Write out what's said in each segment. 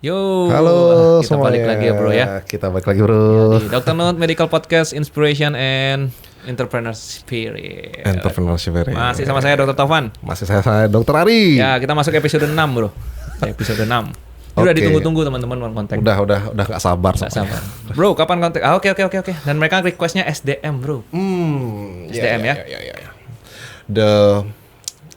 Yo, Halo kita semuanya. balik lagi ya bro ya. Kita balik lagi bro. Di Dr. Note Medical Podcast Inspiration and Entrepreneur Spirit. Entrepreneurship. Masih sama saya Dr. Taufan. Masih saya Dr. Ari. Ya, kita masuk episode 6 bro. Episode 6. Udah Oke. ditunggu-tunggu teman-teman mau kontak. Udah nggak sabar. Nggak sabar. Bro, kapan kontak? Oke. Dan mereka requestnya SDM bro. SDM ya. The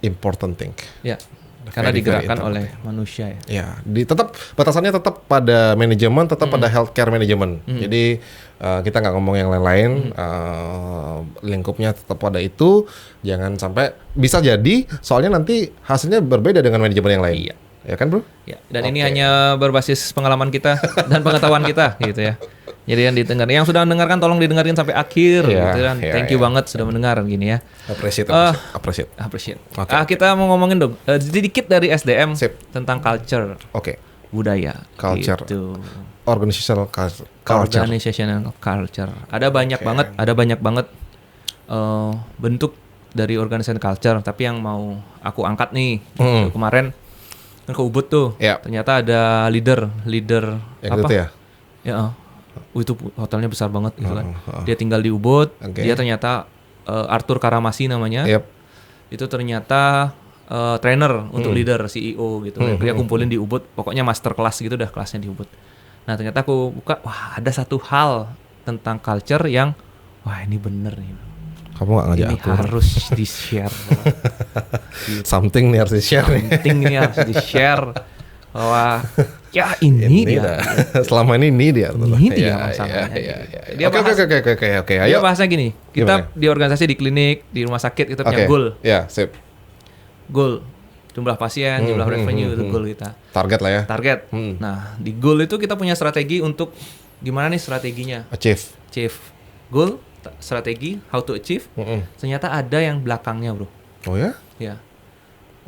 important thing. Ya. Karena Very, very digerakkan important. oleh manusia ya. Ya, tetap batasannya tetap pada manajemen, tetap pada healthcare manajemen. Jadi kita nggak ngomong yang lain-lain, lingkupnya tetap pada itu. Jangan sampai bisa jadi soalnya nanti hasilnya berbeda dengan manajemen yang lain. Iya. Ya kan bro? Ya, dan ini Oke. hanya berbasis pengalaman kita dan pengetahuan kita gitu ya. Jadi yang sudah mendengarkan tolong didengarkan sampai akhir Ya, gitu kan. ya, Thank you ya. banget sudah mendengar gini ya. Appreciate. Appreciate. Oke. Kita mau ngomongin dong sedikit dari SDM Sip. tentang culture, Oke. budaya, Culture. gitu. Organizational culture. Organizational culture. Ada banyak banget bentuk dari organizational culture, tapi yang mau aku angkat nih gitu. Kemarin kan ke Ubud tuh. Ya. Ternyata ada leader Yang apa? itu ya. Ya, itu hotelnya besar banget gitu kan. Dia tinggal di Ubud. Oke. Dia ternyata Arthur Karamasi namanya. Yep. Itu ternyata trainer untuk leader CEO gitu. Dia kumpulin di Ubud. Pokoknya master class gitu dah kelasnya di Ubud. Nah ternyata aku buka, wah ada satu hal tentang culture yang wah ini bener nih. Kamu nggak ngajak Ini aku. harus di-share. Something nih harus di-share nih. Penting ini harus di-share. Bahwa ya ini dia. dah. Selama ini dia. Ini dia Ya, masalahnya. ya. Dia Oke. Dia Ayo. bahasanya gini, kita Gimana? di organisasi, di klinik, di rumah sakit kita punya Oke. goal. Ya, sip. Goal. Jumlah pasien, jumlah revenue itu goal kita. Target lah ya. Target. Nah, di goal itu kita punya strategi untuk gimana nih strateginya? Achieve. Achieve. Goal, strategi, how to achieve. Ternyata ada yang belakangnya, bro. Oh ya? Ya.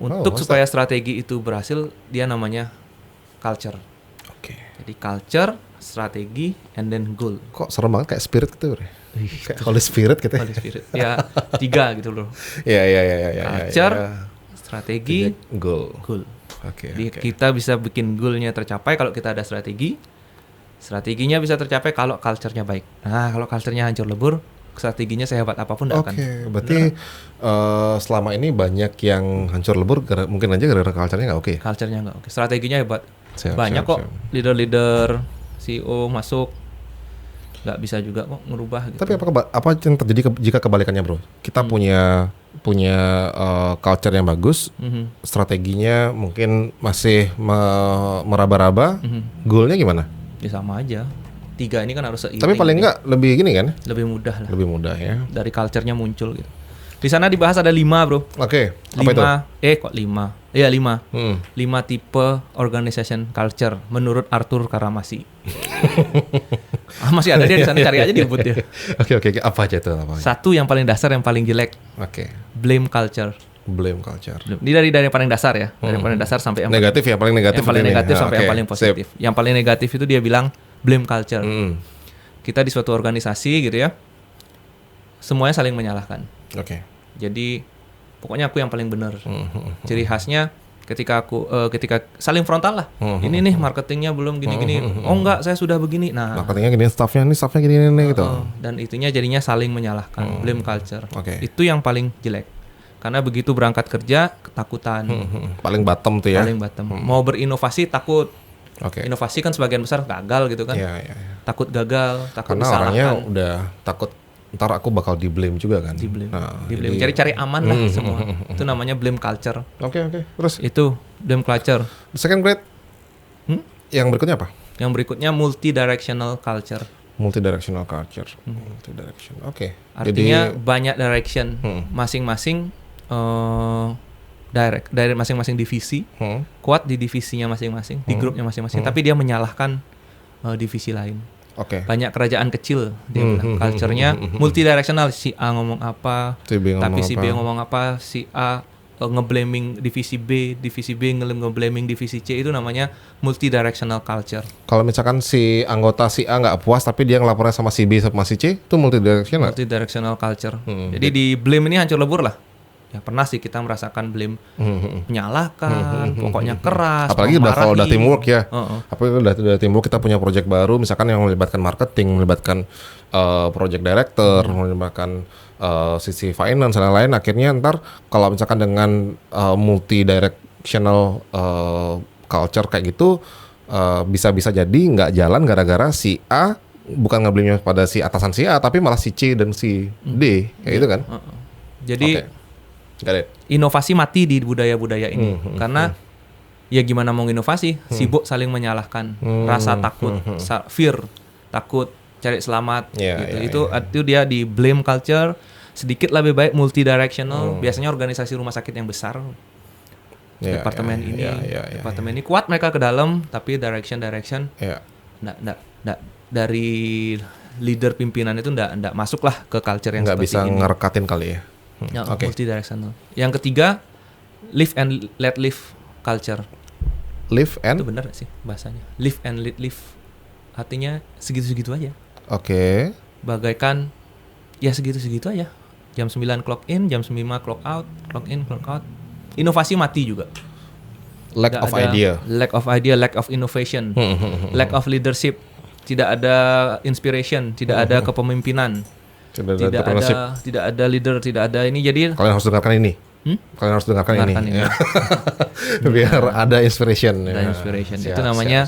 Untuk what's supaya strategi itu berhasil, dia namanya culture. Oke. Jadi culture, strategi, and then goal. Kok serem banget kayak spirit gitu, Bre? Kayak Holy Spirit gitu. Holy Spirit. Ya, 3 gitu loh. Ya. Culture, strategi, Goal. goal. Oke. Jadi kita bisa bikin goalnya tercapai kalau kita ada strategi. Strateginya bisa tercapai kalau culture-nya baik. Nah, kalau culture-nya hancur lebur, strateginya sehebat apapun tidak akan. Oke, berarti selama ini banyak yang hancur lebur mungkin aja gara-gara culture-nya nggak oke. Culture-nya nggak oke. Strateginya hebat. Siap, Banyak siap, kok siap. leader-leader, CEO masuk nggak bisa juga kok ngerubah gitu. Tapi apa yang terjadi jika kebalikannya, bro? Kita punya culture yang bagus, strateginya mungkin masih meraba-raba, goalnya gimana? Ya sama aja. 3 ini kan harus seiring. Tapi paling gitu. nggak lebih gini kan? Lebih mudah lah. Lebih mudah ya. Dari culture-nya muncul gitu. Di sana dibahas ada 5 bro. Oke, apa itu? 5. Iya 5. Hmm. 5 tipe organization culture menurut Arthur Karamasi. Masih ada dia di sana, cari aja di Ubud ya. Oke, apa aja itu? Apa aja? 1 yang paling dasar, yang paling jelek, Oke, blame culture. blame culture. Ini dari yang paling dasar ya, dari yang paling dasar sampai yang Negatif ya, paling negatif. yang paling ini. negatif sampai Oke, yang paling sip. positif. Yang paling negatif itu dia bilang blame culture. Kita di suatu organisasi gitu ya, semuanya saling menyalahkan. Oke. Jadi pokoknya aku yang paling benar. Ciri khasnya ketika saling frontal lah. Ini nih marketingnya belum gini-gini. Oh enggak, saya sudah begini. Nah, Marketingnya gini, staffnya gini gitu. dan itunya jadinya saling menyalahkan. Blame culture. Oke. Itu yang paling jelek. Karena begitu berangkat kerja ketakutan. Paling bottom tuh ya. Paling bottom. Mau berinovasi takut. Oke. Inovasi kan sebagian besar gagal gitu kan. Iya. Takut gagal, takut Karena orangnya disalahkan. udah takut ntar aku bakal di blame juga kan. Di blame. Nah, Di-blame. jadi- Cari aman lah semua. Itu namanya blame culture. Oke. Terus Itu blame culture. second grade. Yang berikutnya apa? Yang berikutnya multi-directional culture. Multidirectional culture. Multidirection. Oke. Artinya banyak direction. Masing-masing dari masing-masing divisi kuat di divisinya masing-masing, di grupnya masing-masing. Tapi dia menyalahkan divisi lain. Oke. Banyak kerajaan kecil dia bilang. Culture-nya multi-directional. Si A ngomong apa, Si B ngomong tapi si B apa. ngomong apa, si A ngeblaming divisi B ngeblaming divisi C, itu namanya multi-directional culture. Kalau misalkan si anggota si A nggak puas tapi dia ngelapornya sama si B sama si C, itu multidirectional. Multi-directional culture. Jadi di blame ini hancur lebur lah. Ya pernah sih kita merasakan blame, menyalahkan, pokoknya keras. Apalagi kalau udah memarahi. teamwork ya. Apalagi udah teamwork, kita punya project baru, misalkan yang melibatkan marketing, melibatkan project director, melibatkan sisi finance dan lain-lain. Akhirnya ntar kalau misalkan dengan multi directional culture kayak gitu, bisa-bisa jadi nggak jalan gara-gara si A bukan nge-blame pada si atasan si A, tapi malah si C dan si D, kayak gitu kan? Jadi Got it. inovasi mati di budaya-budaya ini, karena ya gimana mau inovasi, sibuk saling menyalahkan, rasa takut, fear, takut, cari selamat, gitu. Itu dia di blame culture. Sedikit lebih baik multi directional. Biasanya organisasi rumah sakit yang besar, departemen ini kuat mereka ke dalam, tapi direction nggak dari leader pimpinan itu nggak masuk lah ke culture yang nggak seperti bisa ini. ngerekatin kali ya. Multi directional. Yang ketiga, live and let live culture. Live and? Itu benar gak sih bahasanya? Live and let live. Artinya segitu-segitu aja. Oke. Bagaikan ya segitu-segitu aja. Jam 9 clock in, jam 5 clock out, clock in, clock out. Inovasi mati juga. Lack of idea, lack of innovation, lack of leadership. Tidak ada inspiration, tidak ada kepemimpinan. Tidak ada leader, tidak ada ini. Jadi kalian harus dengarkan ini. Kalian harus dengarkan ini. Ya. Biar ada inspiration. Ada inspiration. Itu namanya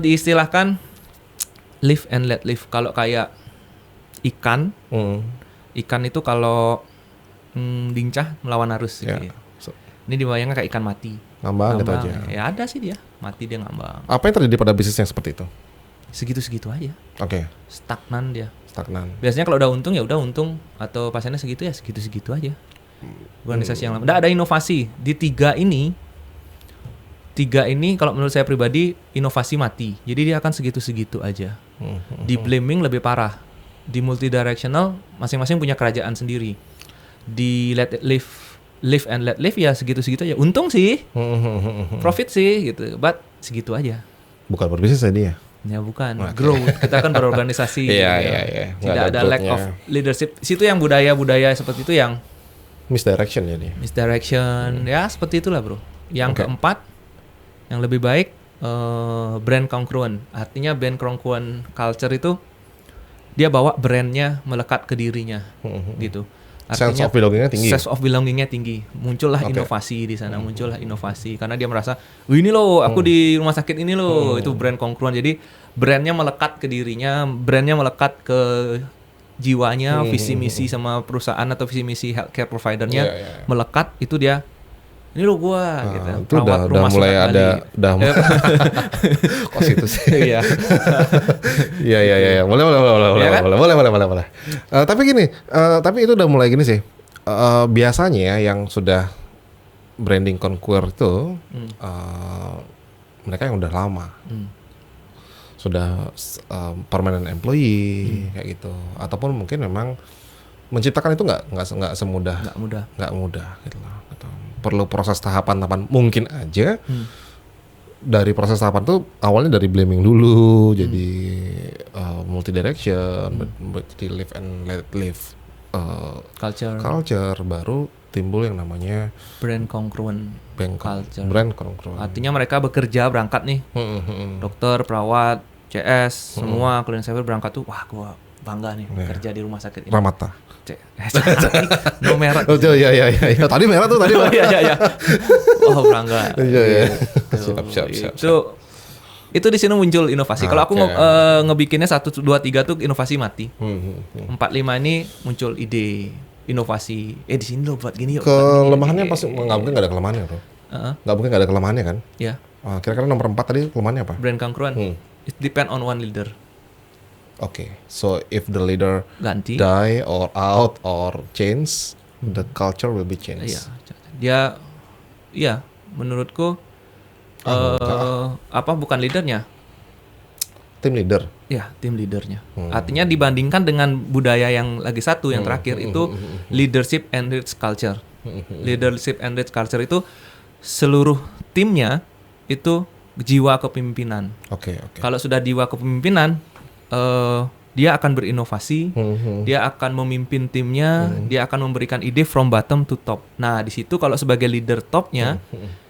diistilahkan live and let live. Kalau kayak ikan, ikan itu kalau lincah melawan arus. Gitu. Ini dibayangkan kayak ikan mati. Ngambang gitu aja. Ya ada sih dia, mati dia ngambang. Apa yang terjadi pada bisnis yang seperti itu? Segitu-segitu aja. Oke. Stagnan dia. Stagnan. Biasanya kalau udah untung ya udah untung, atau pasiennya segitu ya segitu-segitu aja. Organisasi yang lama. Nggak ada inovasi. Di tiga ini kalau menurut saya pribadi inovasi mati. Jadi dia akan segitu-segitu aja. Di blaming lebih parah. Di multidirectional masing-masing punya kerajaan sendiri. Di live and let live ya segitu-segitu aja. Untung sih. Profit sih gitu. But segitu aja. Bukan berbisnis tadi ya? Ya bukan, growth. Kita kan berorganisasi. Iya. Tidak ada lack of leadership. Situ yang budaya-budaya seperti itu yang misdirection jadi. Misdirection, ya seperti itulah bro. Yang keempat, yang lebih baik brand congruent. Artinya brand congruent culture itu dia bawa brandnya melekat ke dirinya, gitu. Artinya, sense of belongingnya tinggi. Sense of belongingnya tinggi. Muncullah inovasi di sana, muncullah inovasi. Karena dia merasa, ini loh, aku di rumah sakit ini loh, itu brand congruent. Jadi brandnya melekat ke dirinya, brandnya melekat ke jiwanya, visi misi sama perusahaan atau visi misi healthcare providernya melekat. Itu dia, ini loh gua, gitu. Itu udah mulai ada, kok situ sih. Iya. Iya. Boleh. Tapi gini, tapi itu udah mulai gini sih. Biasanya yang sudah branding conquer itu mereka yang udah lama. Sudah permanent employee kayak gitu. Ataupun mungkin memang menciptakan itu nggak semudah. Nggak mudah gitu loh. Perlu proses tahapan mungkin aja. Dari proses tahapan tuh awalnya dari blaming dulu, jadi multi direction, jadi live and let live culture, baru timbul yang namanya brand congruent culture. Brand congruent. Artinya mereka bekerja berangkat nih, dokter, perawat, CS, semua cleaning service berangkat tuh, wah gua bangga nih kerja di rumah sakit ini. Pramata. No merek. Oh iya. Tadi merah tuh tadi. Iya. Oh bangga. Iya. Siap. Itu di sini muncul inovasi. Kalau aku ngebikinnya 1, 2, 3 tuh inovasi mati. 4, 5 ini muncul ide inovasi. Di sini lo buat gini yuk. Kelemahannya pasti nggak mungkin nggak ada kelemahannya bro. Nggak mungkin nggak ada kelemahannya kan? Iya. Kira-kira nomor 4 tadi kelemahannya apa? Brand congruent. It depend on one leader. Okay, so if the leader ganti, die or out or change, the culture will be changed. Iya, menurutku bukan leadernya, tim leader. Ya, tim leadernya. Artinya dibandingkan dengan budaya yang lagi satu, yang terakhir itu leadership and rich culture. Leadership and rich culture itu seluruh timnya itu jiwa kepemimpinan. Oke. Kalau sudah jiwa kepemimpinan, dia akan berinovasi, dia akan memimpin timnya, dia akan memberikan ide from bottom to top. Nah, di situ kalau sebagai leader topnya,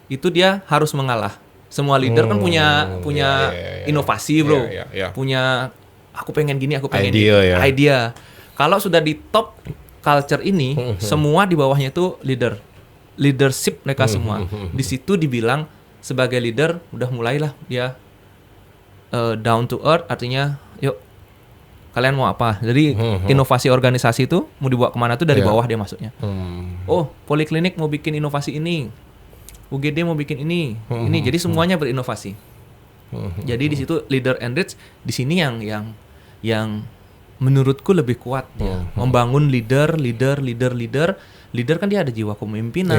itu dia harus mengalah. Semua leader kan punya inovasi, bro. Punya aku pengen gini, aku pengen idea. Kalau sudah di top culture ini, semua di bawahnya itu leadership mereka semua. Di situ dibilang sebagai leader udah mulailah dia down to earth, artinya yuk kalian mau apa. Jadi inovasi organisasi itu mau dibawa kemana tuh dari bawah dia masuknya. Oh, poliklinik mau bikin inovasi ini, UGD mau bikin ini. Jadi semuanya berinovasi. Jadi di situ leader and rich di sini yang menurutku lebih kuat ya. Membangun leader. Leader kan dia ada jiwa kepemimpinan,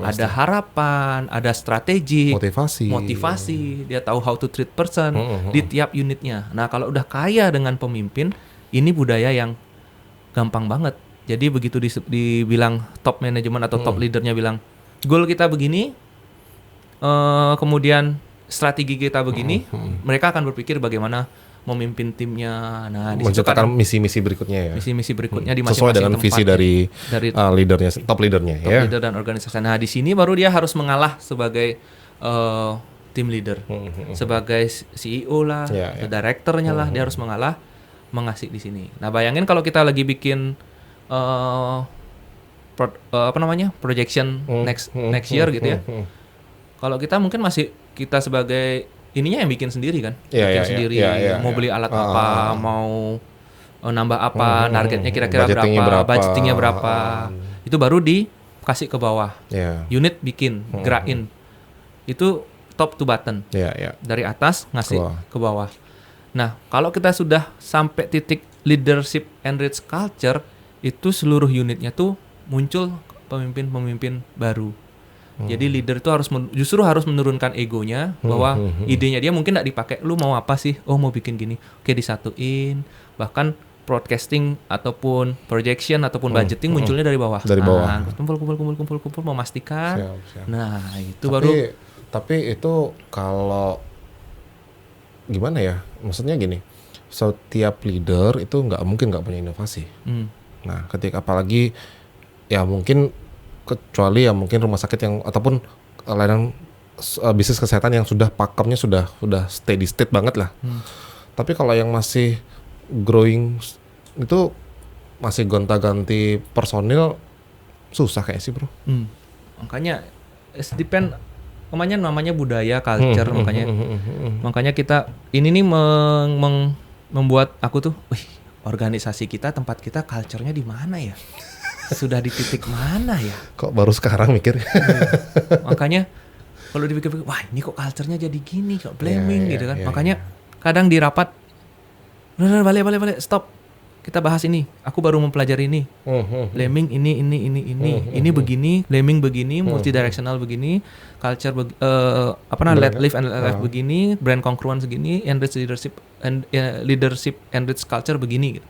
ada harapan, ada strategi, motivasi. Dia tahu how to treat person di tiap unitnya. Nah, kalau udah kaya dengan pemimpin, ini budaya yang gampang banget. Jadi begitu dibilang top manajemen atau top leadernya bilang goal kita begini, kemudian strategi kita begini, mereka akan berpikir bagaimana memimpin timnya. Nah, menciptakan misi-misi berikutnya ya. Misi-misi berikutnya di sesuai masing-masing dengan tempat visi dari leadernya, top leadernya. Top leader dan organisasi. Nah, di sini baru dia harus mengalah sebagai team leader, sebagai CEO lah, directornya lah, dia harus mengalah, mengasih di sini. Nah, bayangin kalau kita lagi bikin projection next year gitu ya. Kalau kita mungkin masih kita sebagai ininya yang bikin sendiri kan, mau beli alat apa, mau nambah apa, targetnya kira-kira berapa, budgetingnya berapa, itu baru dikasih ke bawah. Unit bikin, gerakin, itu top to button, dari atas ngasih ke bawah. Nah, kalau kita sudah sampai titik leadership and rich culture, itu seluruh unitnya tuh muncul pemimpin-pemimpin baru. Jadi leader itu justru harus menurunkan egonya, bahwa idenya dia mungkin nggak dipakai. Lu mau apa sih? Oh, mau bikin gini. Oke, disatuin. Bahkan broadcasting ataupun projection ataupun budgeting munculnya dari bawah. Nah, kumpul memastikan. Siap. Nah, itu tapi itu kalau gimana ya? Maksudnya gini, setiap leader itu mungkin nggak punya inovasi. Nah, ketika apalagi ya mungkin kecuali ya mungkin rumah sakit yang ataupun layanan bisnis kesehatan yang sudah pakemnya sudah steady state banget lah. Tapi kalau yang masih growing itu masih gonta-ganti personil susah kayak sih, bro. Makanya depend namanya budaya, culture, makanya kita ini nih membuat aku tuh, organisasi kita, tempat kita, culture-nya di mana ya? Sudah di titik mana ya? Kok baru sekarang mikir? Makanya kalau dipikir-pikir, wah ini kok culture-nya jadi gini, kok blaming gitu kan. Makanya kadang di rapat, balik, stop. Kita bahas ini. Aku baru mempelajari ini. Blaming ini begini, blaming begini, multidirectional begini, culture let live and let live begini, brand congruence segini, enrich leadership and rich culture begini gitu.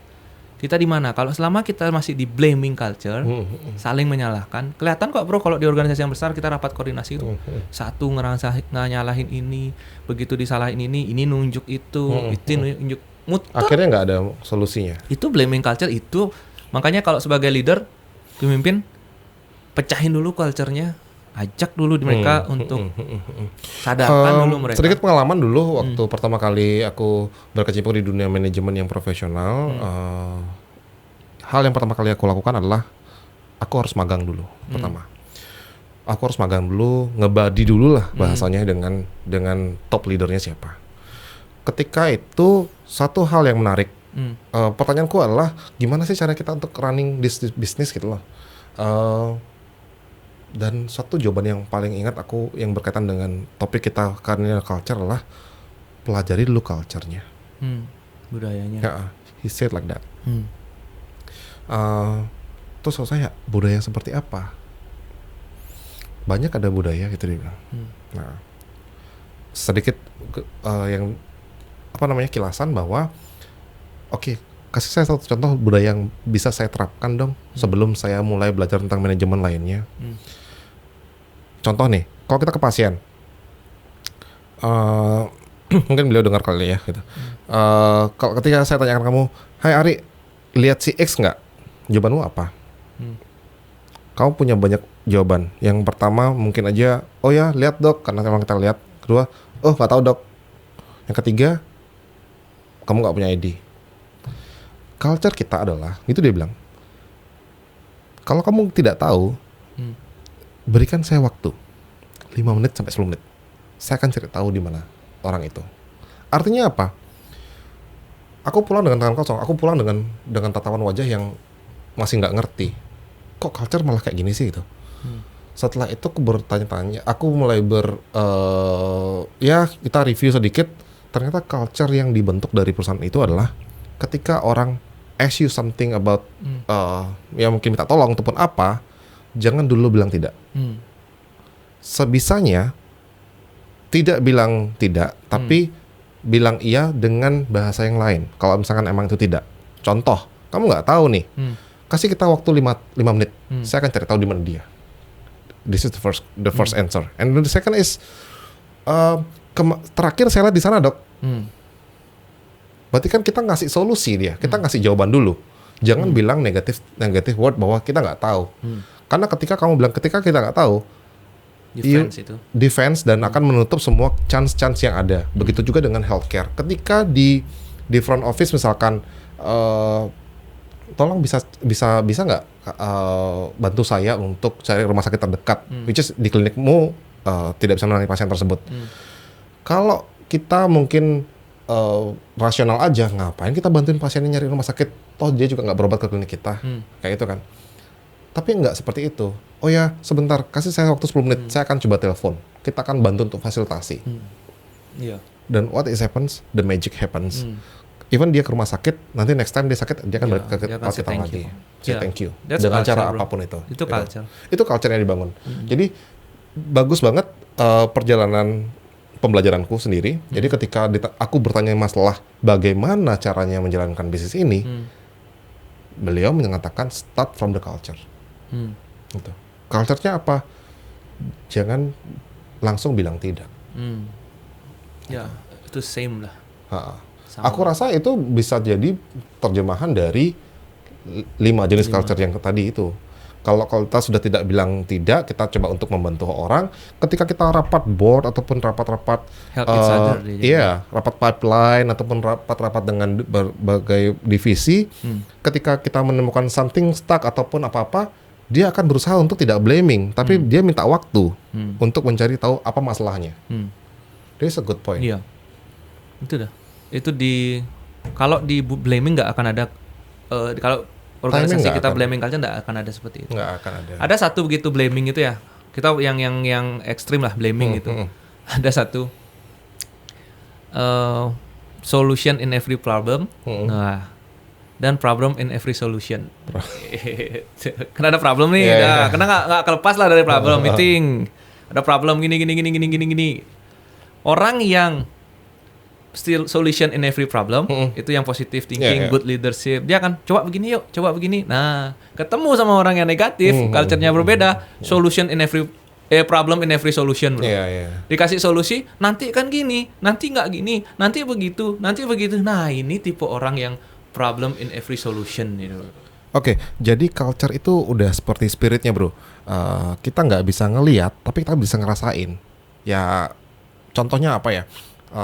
Kita di mana? Kalau selama kita masih di blaming culture, saling menyalahkan, kelihatan kok, bro, kalau di organisasi yang besar kita rapat koordinasi itu. Satu nyalahin ini, begitu disalahin ini nunjuk itu nunjuk muter. Akhirnya nggak ada solusinya. Itu blaming culture itu. Makanya kalau sebagai leader, pemimpin, pecahin dulu culture-nya, ajak dulu mereka untuk sadarkan dulu mereka. Sedikit pengalaman dulu waktu pertama kali aku berkecimpung di dunia manajemen yang profesional. Hal yang pertama kali aku lakukan adalah aku harus magang dulu. Pertama, aku harus magang dulu, ngebadi dulu lah bahasanya dengan top leadernya siapa. Ketika itu satu hal yang menarik. Pertanyaanku adalah gimana sih cara kita untuk running bisnis gitu loh. Dan satu jawaban yang paling ingat aku yang berkaitan dengan topik kita karena culture adalah pelajari dulu culture-nya. Budayanya. Ya, he said like that. Terus saya budaya seperti apa? Banyak ada budaya gitu dia bilang. Nah, sedikit yang kilasan bahwa kasih saya satu contoh budaya yang bisa saya terapkan dong sebelum saya mulai belajar tentang manajemen lainnya. Contoh nih, kalau kita ke pasien, Mungkin beliau dengar kali ya gitu. Kalau ketika saya tanyakan kamu, "Hai Ari, lihat si X nggak?" Jawabanmu apa? Kamu punya banyak jawaban. Yang pertama mungkin aja, "Oh ya, lihat dok," karena memang kita lihat. Kedua, "Oh nggak tahu dok." Yang ketiga, "Kamu nggak punya ID." Culture kita adalah, itu dia bilang, kalau kamu tidak tahu, berikan saya waktu 5 menit sampai 10 menit. Saya akan cari tahu di mana orang itu. Artinya apa? Aku pulang dengan tangan kosong. Aku pulang dengan tatapan wajah yang masih nggak ngerti. Kok culture malah kayak gini sih gitu. Setelah itu aku bertanya-tanya. Aku mulai ya kita review sedikit. Ternyata culture yang dibentuk dari perusahaan itu adalah ketika orang ask you something about ya mungkin minta tolong ataupun apa, jangan dulu bilang tidak. Sebisanya tidak bilang tidak, tapi bilang iya dengan bahasa yang lain. Kalau misalkan emang itu tidak. Contoh, kamu nggak tahu nih, kasih kita waktu 5 menit. Saya akan cari tahu di mana dia. This is the first answer. And the second is terakhir saya lihat di sana dok. Berarti kan kita ngasih solusi dia, kita ngasih jawaban dulu. Jangan bilang negatif word bahwa kita nggak tahu. Karena ketika kamu bilang ketika kita nggak tahu, defense dan akan menutup semua chance yang ada. Begitu juga dengan healthcare. Ketika di front office misalkan, tolong bisa nggak bantu saya untuk cari rumah sakit terdekat, which is di klinikmu tidak bisa menangani pasien tersebut. Kalau kita mungkin rasional aja, ngapain kita bantuin pasiennya nyari rumah sakit? Toh dia juga nggak berobat ke klinik kita, kayak itu kan. Tapi nggak seperti itu. Oh ya, sebentar, kasih saya waktu 10 menit, saya akan coba telepon. Kita akan bantu untuk fasilitasi. Dan what is happens? The magic happens. Even dia ke rumah sakit, nanti next time dia sakit, dia akan balik ke tempat kita lagi. Say thank you. Dengan culture, cara bro. apapun itu. Itu culture. Itu culture yang dibangun. Jadi bagus banget perjalanan pembelajaranku sendiri. Jadi ketika aku bertanya masalah bagaimana caranya menjalankan bisnis ini, beliau mengatakan start from the culture. Gitu. Culture-nya apa? Jangan langsung bilang tidak. Ya, itu same lah. Aku rasa itu bisa jadi terjemahan dari 5 jenis culture yang tadi itu. Kalau kita sudah tidak bilang tidak, kita coba untuk membantu orang. Ketika kita rapat board ataupun rapat-rapat, rapat pipeline ataupun rapat-rapat dengan berbagai divisi, ketika kita menemukan something stuck ataupun apa-apa, dia akan berusaha untuk tidak blaming, tapi dia minta waktu untuk mencari tahu apa masalahnya. That's a good point. Iya, itu dah. Itu kalau di blaming nggak akan ada. Kalau organisasi kita blaming culture nggak akan ada seperti itu. Nggak akan ada. Ada satu begitu blaming itu ya. Kita yang ekstrim lah blaming gitu. Ada satu solution in every problem. Nah, dan problem in every solution. Karena ada problem nih, karena nggak kelepas lah dari problem meeting. Ada problem gini. Orang yang still solution in every problem, itu yang positive thinking, good leadership. Dia akan coba begini. Nah, ketemu sama orang yang negatif, culture-nya berbeda, solution in every problem in every solution, bro. Dikasih solusi, nanti kan gini, nanti nggak gini, nanti begitu. Nah, ini tipe orang yang problem in every solution gitu. Oke, jadi culture itu udah seperti spiritnya, bro. Kita nggak bisa ngelihat, tapi kita bisa ngerasain. Ya, contohnya apa ya?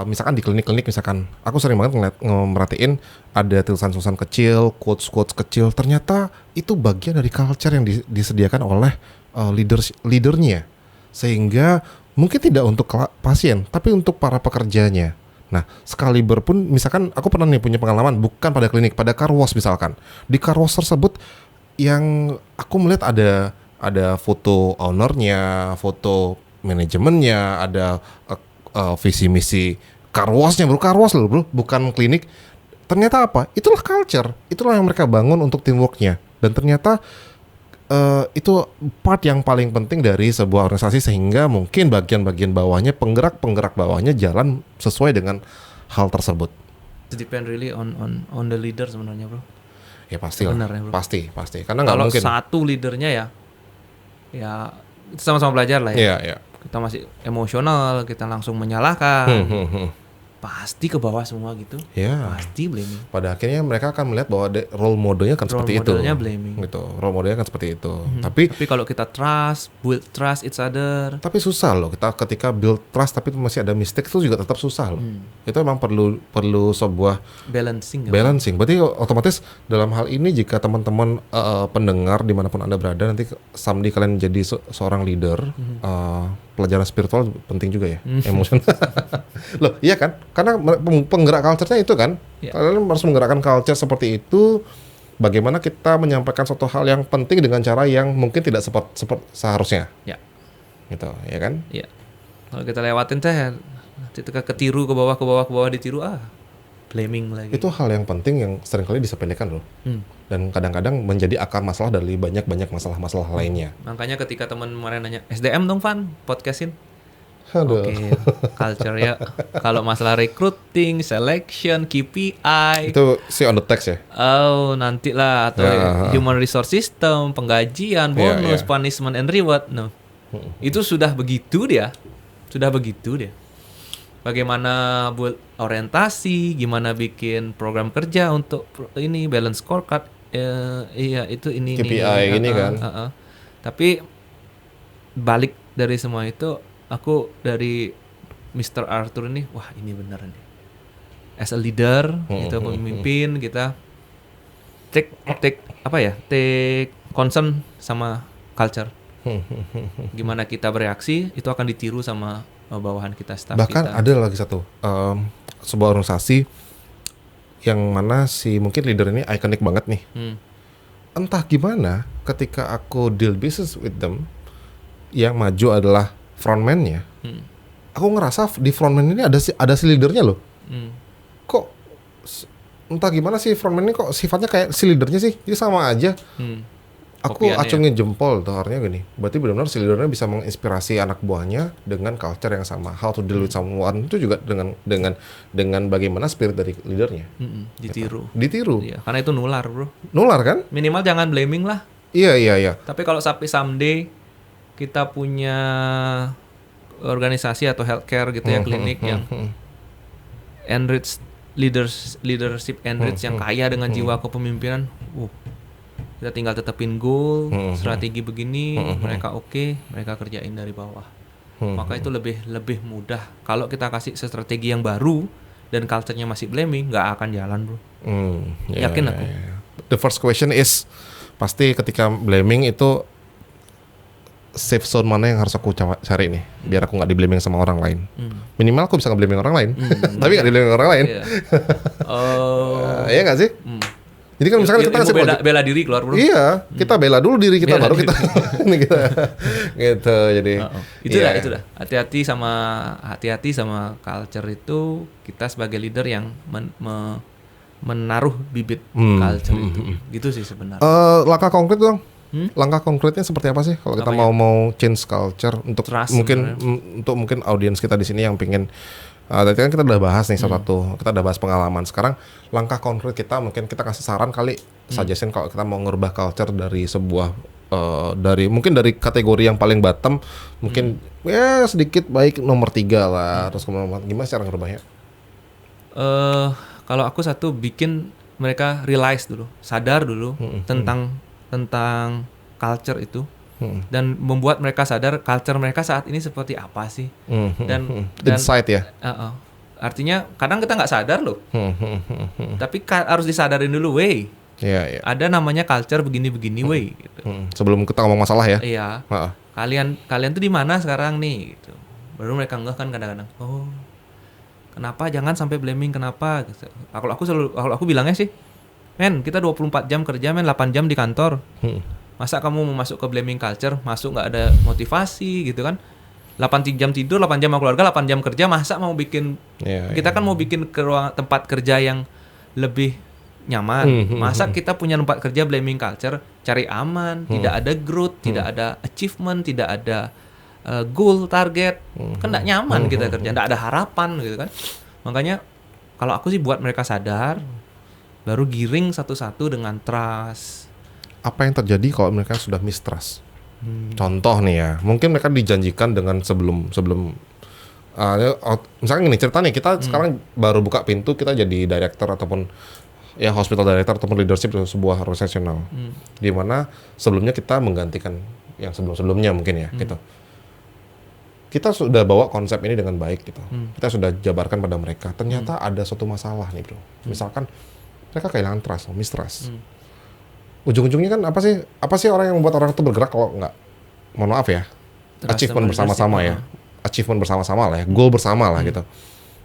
Misalkan di klinik-klinik, misalkan aku sering banget merhatiin ada tulisan-tulisan kecil, quotes-quotes kecil. Ternyata itu bagian dari culture yang disediakan oleh leadernya, sehingga mungkin tidak untuk pasien, tapi untuk para pekerjanya. Nah, sekaliber pun, misalkan aku pernah nih punya pengalaman, bukan pada klinik, pada car wash misalkan. Di car wash tersebut, yang aku melihat ada foto ownernya, foto manajemennya, ada visi misi car wash-nya, bro, bukan klinik. Ternyata apa? Itulah culture, itulah yang mereka bangun untuk teamwork-nya. Dan ternyata itu part yang paling penting dari sebuah organisasi, sehingga mungkin bagian-bagian bawahnya, penggerak bawahnya jalan sesuai dengan hal tersebut. It depend really on the leader sebenarnya, bro. Ya pasti lah, ya, pasti. Karena nggak mungkin. Kalau satu leadernya ya itu sama-sama belajar lah ya. Iya. Kita masih emosional, kita langsung menyalahkan. pasti ke bawah semua gitu. Ya. Pasti blaming. Pada akhirnya mereka akan melihat bahwa role modelnya kan seperti itu. Role modelnya blaming. Gitu. Role modelnya kan seperti itu. Tapi kalau kita build trust each other. Tapi susah loh kita ketika build trust tapi masih ada mistake itu juga tetap susah loh. Itu memang perlu sebuah balancing. Berarti otomatis dalam hal ini jika teman-teman pendengar dimanapun Anda berada nanti someday kalian jadi seorang leader, pelajaran spiritual penting juga ya, emosional. Loh, iya kan? Karena penggerak culture-nya itu kan. Kalian harus menggerakkan culture seperti itu. Bagaimana kita menyampaikan suatu hal yang penting dengan cara yang mungkin tidak seperti seharusnya. Ya. Gitu, ya kan? Iya. Kalau kita lewatin ketika ketiru ke bawah ditiru blaming lagi. Itu hal yang penting yang seringkali disepelekan loh. Dan kadang-kadang menjadi akar masalah dari banyak masalah-masalah lainnya. Makanya ketika teman kemarin nanya, SDM dong Van, podcastin. Aduh. Oke, culture ya. Kalau masalah recruiting, selection, KPI. Itu sih on the text ya? Oh, nanti lah. Atau human resource system, penggajian, bonus, punishment, and reward. No. Itu sudah begitu dia. Bagaimana buat orientasi, gimana bikin program kerja untuk ini, balance scorecard. Iya, itu ini. KPI ini kan. Tapi balik dari semua itu, aku dari Mr. Arthur ini, wah ini benar nih. As a leader, kita pemimpin, kita take concern sama culture. Gimana kita bereaksi, itu akan ditiru sama bawahan kita, staff Bahkan kita. Bahkan ada lagi satu, sebuah organisasi yang mana si mungkin leader ini ikonik banget nih. Entah gimana, ketika aku deal business with them, yang maju adalah frontman-nya. Aku ngerasa di frontman ini ada si leadernya loh. Kok entah gimana sih frontman ini kok sifatnya kayak si leadernya sih. Jadi sama aja. Aku acungin jempol tuh, artinya gini. Berarti benar-benar si leadernya bisa menginspirasi anak buahnya dengan culture yang sama. How to deal with someone itu juga dengan bagaimana spirit dari leadernya. Ditiru. Iya, karena itu nular, bro. Nular kan? Minimal jangan blaming lah. Iya. Tapi kalau sampai someday kita punya organisasi atau healthcare gitu ya, klinik yang enrich leadership enrich yang kaya dengan jiwa kepemimpinan, kita tinggal tetapin goal, strategi begini, mereka mereka kerjain dari bawah. Maka itu lebih mudah. Kalau kita kasih strategi yang baru dan culture-nya masih blaming, nggak akan jalan, bro. Yakin aku. The first question is pasti ketika blaming itu safe zone mana yang harus aku cari nih biar aku nggak di-blaming sama orang lain. Minimal aku bisa nge-blaming orang lain. Tapi nggak di-blaming orang lain. Iya nggak sih? Jadi kan misalkan kita kasih bela diri keluar, bro. Iya, kita bela dulu diri kita, baru kita ini kita gitu. Jadi itu dah. Hati-hati sama culture itu. Kita sebagai leader yang menaruh bibit culture itu. Gitu sih sebenarnya. Langkah konkret dong. Langkah konkretnya seperti apa sih kalau kita mau change culture untuk trust, mungkin audiens kita di sini yang pingin tadi kan kita udah bahas nih satu, kita udah bahas pengalaman. Sekarang langkah konkret kita mungkin kita kasih saran kali, suggestion kalau kita mau ngerubah culture dari sebuah dari kategori yang paling bottom mungkin ya sedikit baik nomor 3 lah, terus gimana cara ngerubahnya? Kalau aku bikin mereka realize dulu, sadar dulu tentang culture itu. Dan membuat mereka sadar culture mereka saat ini seperti apa sih. Dan insight ya. Artinya kadang kita nggak sadar loh. Tapi harus disadarin dulu, Yeah. ada namanya culture begini-begini, gitu. Sebelum kita ngomong masalah ya. Iya. Kalian tuh di mana sekarang nih? Gitu. Baru mereka enggak kan kadang-kadang. Oh, kenapa jangan sampai blaming kenapa? Gitu. Kalau aku bilangnya sih, men, kita 24 jam kerja, 8 jam di kantor. Masa kamu mau masuk ke blaming culture, masuk nggak ada motivasi gitu kan? 8 jam tidur, 8 jam sama keluarga, 8 jam kerja, masa mau bikin kita kan mau bikin ke ruang tempat kerja yang lebih nyaman. Masa kita punya tempat kerja blaming culture, cari aman, tidak ada growth, tidak ada achievement, tidak ada goal, target, kan nggak nyaman kita kerja, nggak ada harapan gitu kan? Makanya kalau aku sih buat mereka sadar, baru giring satu-satu dengan trust. Apa yang terjadi kalau mereka sudah mistrust? Contoh nih ya, mungkin mereka dijanjikan dengan sebelum Misalkan gini cerita nih, kita sekarang baru buka pintu, kita jadi director ataupun ya hospital director ataupun leadership di sebuah organisasional, di mana sebelumnya kita menggantikan yang sebelum-sebelumnya mungkin ya gitu. Kita sudah bawa konsep ini dengan baik gitu. Kita sudah jabarkan pada mereka. Ternyata ada suatu masalah nih bro. Misalkan mereka kehilangan trust, mistrust. Ujung-ujungnya kan apa sih orang yang membuat orang itu bergerak kalau nggak, mohon maaf ya, achievement bersama-sama ya. Achievement bersama-sama lah ya, goal bersama lah gitu.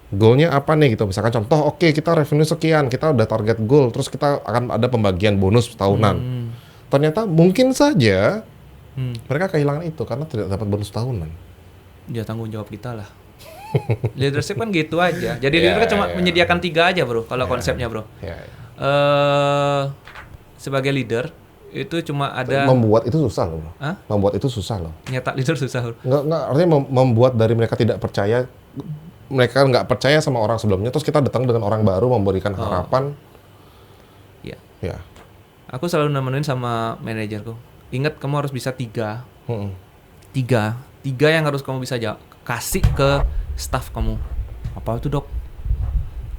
Goalnya apa nih gitu, misalkan contoh, oke, kita revenue sekian, kita udah target goal, terus kita akan ada pembagian bonus tahunan. Ternyata mungkin saja mereka kehilangan itu karena tidak dapat bonus tahunan. Ya tanggung jawab kita lah. Leadership kan gitu aja. Jadi leader kan cuma menyediakan 3 aja bro, kalau konsepnya bro. Sebagai leader itu cuma ada membuat itu susah loh. Membuat itu susah loh. Nyetak leader susah loh. Nggak artinya membuat dari mereka tidak percaya, mereka nggak percaya sama orang sebelumnya, terus kita datang dengan orang baru memberikan harapan. Iya. Ya. Aku selalu nemenin sama manajerku. Ingat kamu harus bisa 3. 3 yang harus kamu bisa kasih ke staff kamu. Apa itu dok?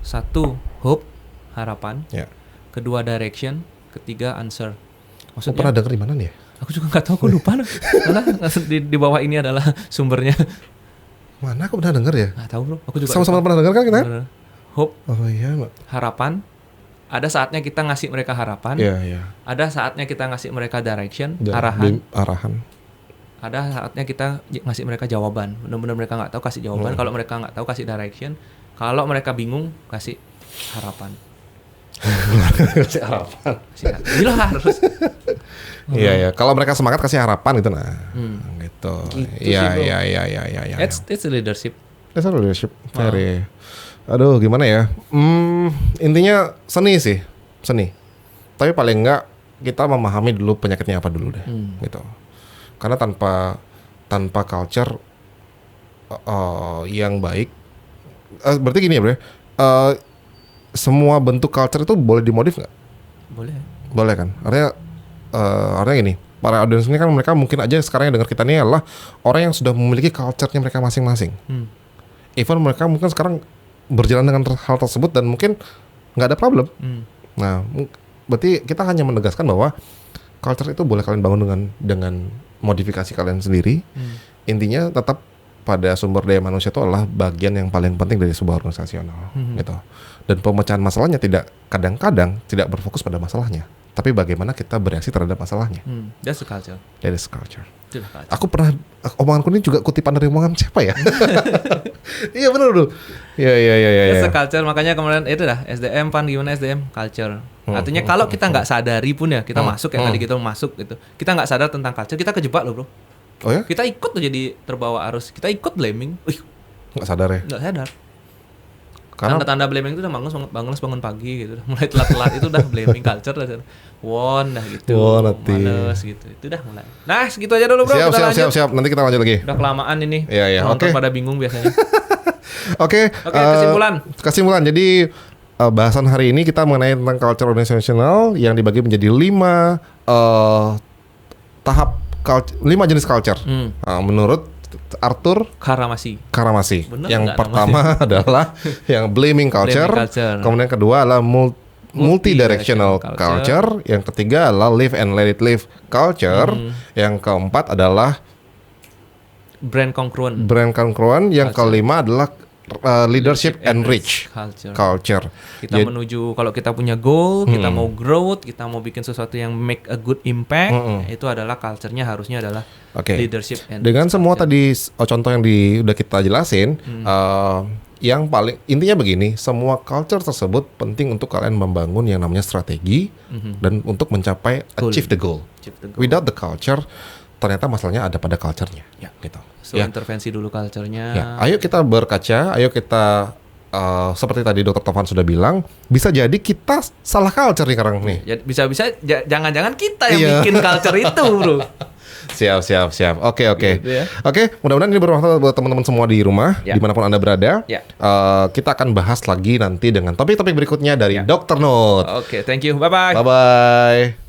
1 hope, harapan. Kedua direction, ketiga answer. Maksudnya, pernah dengar di mana nih ya? Aku juga nggak tahu, aku lupa. Malah di bawah ini adalah sumbernya. Mana aku pernah dengar ya? Nggak tahu bro. Aku juga sama-sama pernah dengar kan kita? Hope. Oh iya, Mbak. Harapan. Ada saatnya kita ngasih mereka harapan. Iya. Ada saatnya kita ngasih mereka direction, arahan. Ada saatnya kita ngasih mereka jawaban. Benar-benar mereka nggak tahu, kasih jawaban. Kalau mereka nggak tahu, kasih direction. Kalau mereka bingung, kasih harapan. Kasih harapan. Gila harus. Iya. Kalau mereka semangat kasih harapan gitu gitu. Iya. It's a leadership. It's a leadership. Very. Aduh, gimana ya? Intinya seni sih, seni. Tapi paling enggak kita memahami dulu penyakitnya apa dulu deh, gitu. Karena tanpa culture yang baik, berarti gini ya bro. Semua bentuk culture itu boleh dimodif nggak? Boleh kan? Artinya gini, para audiens ini kan mereka mungkin aja sekarang yang dengar kita ini adalah orang yang sudah memiliki culture-nya mereka masing-masing. Even mereka mungkin sekarang berjalan dengan hal tersebut dan mungkin nggak ada problem. Nah, berarti kita hanya menegaskan bahwa culture itu boleh kalian bangun dengan modifikasi kalian sendiri. Intinya tetap pada sumber daya manusia itu adalah bagian yang paling penting dari sebuah organisasional, gitu. Dan pemecahan masalahnya kadang-kadang tidak berfokus pada masalahnya, tapi bagaimana kita bereaksi terhadap masalahnya. That's the culture. That is culture. Aku pernah, omonganku ini juga kutipan dari omongan siapa ya? Iya benar tuh. Iya. That's the culture. Makanya kemarin itu dah SDM pan gimana SDM culture. Artinya kalau kita nggak sadari pun ya kita masuk kayak tadi kita masuk gitu. Kita nggak sadar tentang culture, kita kejebak loh bro. Oh ya? Kita ikut tuh jadi terbawa arus. Kita ikut blaming. Nggak sadar ya? Nggak sadar. Karena tanda-tanda blaming itu udah bangun pagi gitu. Mulai telat-telat itu udah blaming culture dah. Dah gitu. Males gitu. Itu dah mulai. Nah, segitu aja dulu bro. Siap. Nanti kita lanjut lagi. Udah kelamaan ini. Iya. Oke. Pada bingung biasanya. Oke. Kesimpulan. Jadi bahasan hari ini kita mengenai tentang culture organisasional yang dibagi menjadi 5 tahap 5 jenis culture. Menurut Arthur Karamasi. Bener, yang pertama adalah yang blaming culture. Kemudian kedua adalah multi-directional culture. Yang ketiga adalah live and let it live culture. Yang keempat adalah brand congruent. Yang kelima adalah leadership enrich culture. Kita menuju, kalau kita punya goal, kita mau growth, kita mau bikin sesuatu yang make a good impact, itu adalah culture-nya harusnya adalah leadership enrich. Dengan semua tadi contoh yang udah kita jelasin, yang paling intinya begini, semua culture tersebut penting untuk kalian membangun yang namanya strategi dan untuk mencapai achieve the goal. Without the culture, ternyata masalahnya ada pada culture-nya. Gitu. Intervensi dulu culture-nya. Ayo kita berkaca, ayo kita seperti tadi Dr. Tovan sudah bilang, bisa jadi kita salah culture nih sekarang nih. Bisa-bisa jangan-jangan kita yang bikin culture itu, bro. Siap. Oke. Gitu ya. Oke, mudah-mudahan ini bermanfaat buat teman-teman semua di rumah, dimanapun Anda berada. Kita akan bahas lagi nanti dengan topik-topik berikutnya dari Dr. Note. Oke, thank you. Bye-bye. Bye-bye.